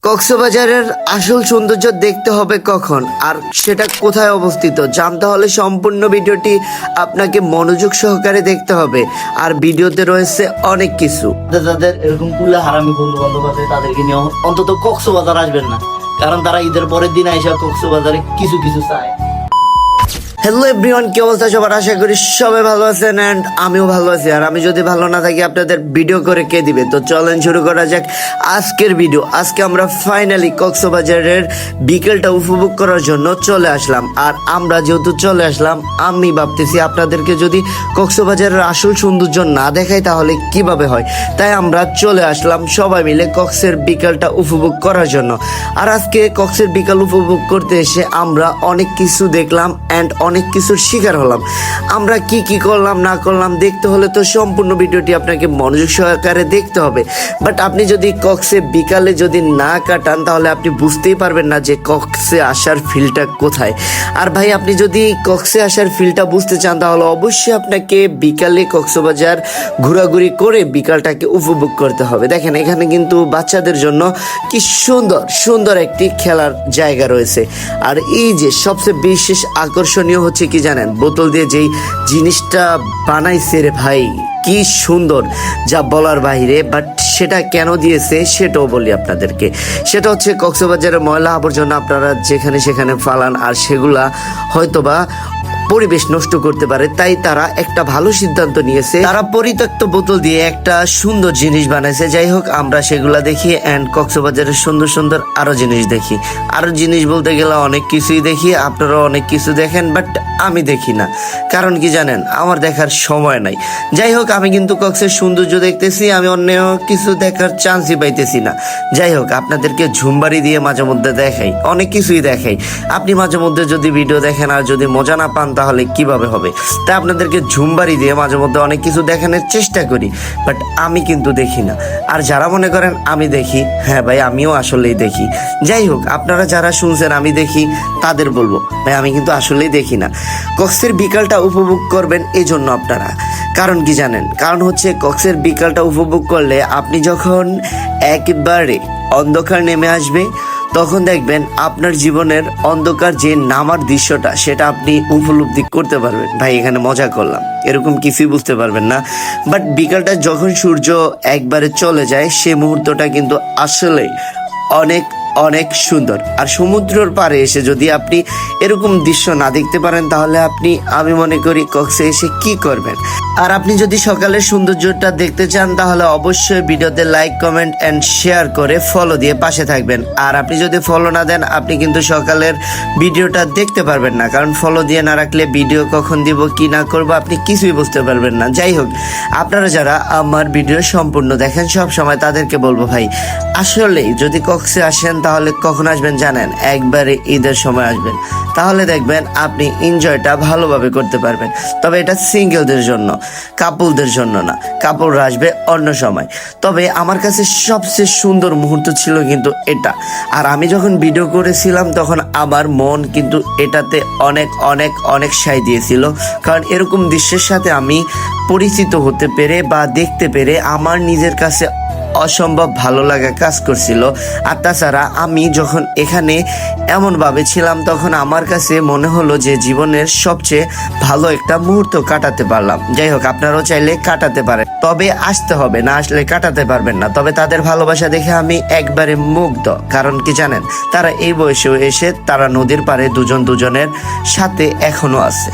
কক্সবাজারের আসল সৌন্দর্য দেখতে হবে কখন আর সেটা কোথায় অবস্থিত জানতে হলে সম্পূর্ণ ভিডিওটি আপনাকে মনোযোগ সহকারে দেখতে হবে। আর ভিডিওতে রয়েছে অনেক কিছু। যাদের এরকম কুলা হারামি বন্ধু বান্ধব আছে তাদেরকে নিয়ে অন্তত কক্সবাজার আসবেন না, কারণ তারা ঈদের পরের দিন এসে কক্সবাজারে কিছু কিছু চায়। হ্যালো এভরিওয়ান, কি অবস্থা সবার? আশা করি সবাই ভালো আছেন অ্যান্ড আমিও ভালো আছি। আর আমি যদি ভালো না থাকি আপনাদের ভিডিও করে কে দিবে? তো চলেন শুরু করা যাক আজকের ভিডিও। আজকে আমরা ফাইনালি কক্সবাজারের বিকেলটা উপভোগ করার জন্য চলে আসলাম। আর আমরা যেহেতু চলে আসলাম, আমি ভাবতেছি আপনাদেরকে যদি কক্সবাজারের আসল সৌন্দর্য না দেখাই তাহলে কিভাবে হয়। তাই আমরা চলে আসলাম সবাই মিলে কক্সের বিকেলটা উপভোগ করার জন্য। আর আজকে কক্সের বিকেল উপভোগ করতে এসে আমরা অনেক কিছু দেখলাম অ্যান্ড অনেক কিছুর শিকার হলাম। আমরা কি কি করলাম না করলাম দেখতে হলে তো সম্পূর্ণ ভিডিওটি আপনাকে মনোযোগ সহকারে দেখতে হবে। বাট আপনি যদি কক্সে বিকালে যদি না কাটান তাহলে আপনি বুঝতেই পারবেন না যে কক্সে আসার ফিলটা কোথায়। আর ভাই, আপনি যদি কক্সে আসার ফিলটা বুঝতে চান তাহলে অবশ্যই আপনাকে বিকালে কক্সবাজার ঘোরাঘুরি করে বিকালটাকে উপভোগ করতে হবে। দেখেন, এখানে কিন্তু বাচ্চাদের জন্য কি সুন্দর সুন্দর একটি খেলার জায়গা রয়েছে। আর এই যে সবচেয়ে বিশেষ আকর্ষণীয় হচ্ছে কি জানেন, বোতল দিয়ে যেই জিনিসটা বানাইছে রে ভাই, কি সুন্দর, যা বলার বাইরে। বাট সেটা কেন দিয়েছে সেটাও বলি আপনাদেরকে। সেটা হচ্ছে কক্সবাজারের ময়লা আবর্জনা আপনারা যেখানে সেখানে ফালান আর সেগুলা হয়তোবা পরিবেশ নষ্ট করতে পারে, তাই তারা একটা ভালো সিদ্ধান্ত নিয়েছে। তারা পরিত্যক্ত বোতল দিয়ে একটা সুন্দর জিনিস বানাইছে। যাই হোক, আমরা সেগুলা দেখি অ্যান্ড কক্সবাজারের সুন্দর সুন্দর আরো জিনিস দেখি। আরো জিনিস বলতে গেলে অনেক কিছুই দেখি, আপনারা অনেক কিছু দেখেন, বাট আমি দেখি না। কারণ কি জানেন, আমার দেখার সময় নাই। যাই হোক, আমি কিন্তু কক্সের সৌন্দর্য দেখতেছি, আমি অন্য কিছু দেখার চান্সই পাইতেছি না। যাই হোক, আপনাদেরকে ঝুমবাড়ি দিয়ে মাঝে মধ্যে দেখাই, অনেক কিছুই দেখাই। আপনি মাঝে মধ্যে যদি ভিডিও দেখেন আর যদি মজা না পান তাহলে কিভাবে হবে? তাই আপনাদেরকে ঝুমবাড়ি দিয়ে মাঝে মধ্যে অনেক কিছু দেখানোর চেষ্টা করি, বাট আমি কিন্তু দেখি না। আর যারা মনে করেন আমি দেখি, হ্যাঁ ভাই, আমিও আসলেই দেখি। যাই হোক, আপনারা যারা শুনছেন আমি দেখি তাদের বলবো, ভাই আমি কিন্তু আসলেই দেখি না। কক্সের বিকালটা উপভোগ করবেন এই জন্য আপনারা। কারণ কি জানেন, কারণ হচ্ছে কক্সের বিকালটা উপভোগ করলে আপনি যখন একবারে অন্ধকার নেমে আসবে তখন দেখবেন আপনার জীবনের অন্ধকার যে নামার দৃশ্যটা সেটা আপনি উপলব্ধি করতে পারবেন। ভাই এখানে মজা করলাম, এরকম কিছুই বুঝতে পারবেন না। বাট বিকালটা যখন সূর্য একবারে চলে যায় সে মুহূর্তটা কিন্তু আসলে অনেক অনেক সুন্দর। আর সমুদ্রের পাড়ে এসে যদি আপনি এরকম দৃশ্য না দেখতে পারেন তাহলে আপনি, আমি মনে করি, কক্সে এসে কি করবেন? আর আপনি যদি সকালের সৌন্দর্যটা দেখতে চান তাহলে অবশ্যই ভিডিওতে লাইক, কমেন্ট অ্যান্ড শেয়ার করে ফলো দিয়ে পাশে থাকবেন। আর আপনি যদি ফলো না দেন আপনি কিন্তু সকালের ভিডিওটা দেখতে পারবেন না, কারণ ফলো দিয়ে না রাখলে ভিডিও কখন দিব কি না করবো আপনি কিছুই বুঝতে পারবেন না। যাই হোক, আপনারা যারা আমার ভিডিও সম্পূর্ণ দেখেন সব সময় তাদেরকে বলবো, ভাই আসলেই যদি কক্সে আসেন তাহলে কখন আসবেন জানেন? একবারে ঈদের সময় আসবেন, তাহলে দেখবেন আপনি এনজয়টা ভালোভাবে করতে পারবেন। তবে এটা সিঙ্গেলদের জন্য, কাপলদের জন্য না, কাপলরা আসবে অন্য সময়। তবে আমার কাছে সবচেয়ে সুন্দর মুহূর্ত ছিল কিন্তু এটা। আর আমি যখন ভিডিও করেছিলাম তখন আমার মন কিন্তু এটাতে অনেক অনেক অনেক সায় দিয়েছিল, কারণ এরকম দৃশ্যের সাথে আমি পরিচিত হতে পেরে বা দেখতে পেরে আমার নিজের কাছে অসম্ভব ভালো লাগা কাজ করছিল। আর তাছাড়া আমি যখন এখানে এমনভাবে ছিলাম তখন আমার কাছে মনে হলো যে জীবনের সবচেয়ে ভালো একটা মুহূর্ত কাটাতে পারলাম। যাই হোক, আপনারাও চাইলে কাটাতে পারেন, তবে আসতে হবে, না আসলে কাটাতে পারবেন না। তবে তাদের ভালোবাসা দেখে আমি একবারে মুগ্ধ। কারণ কি জানেন, তারা এই বয়সেও এসে তারা নদীর পাড়ে দুজন দুজনের সাথে এখনো আছে।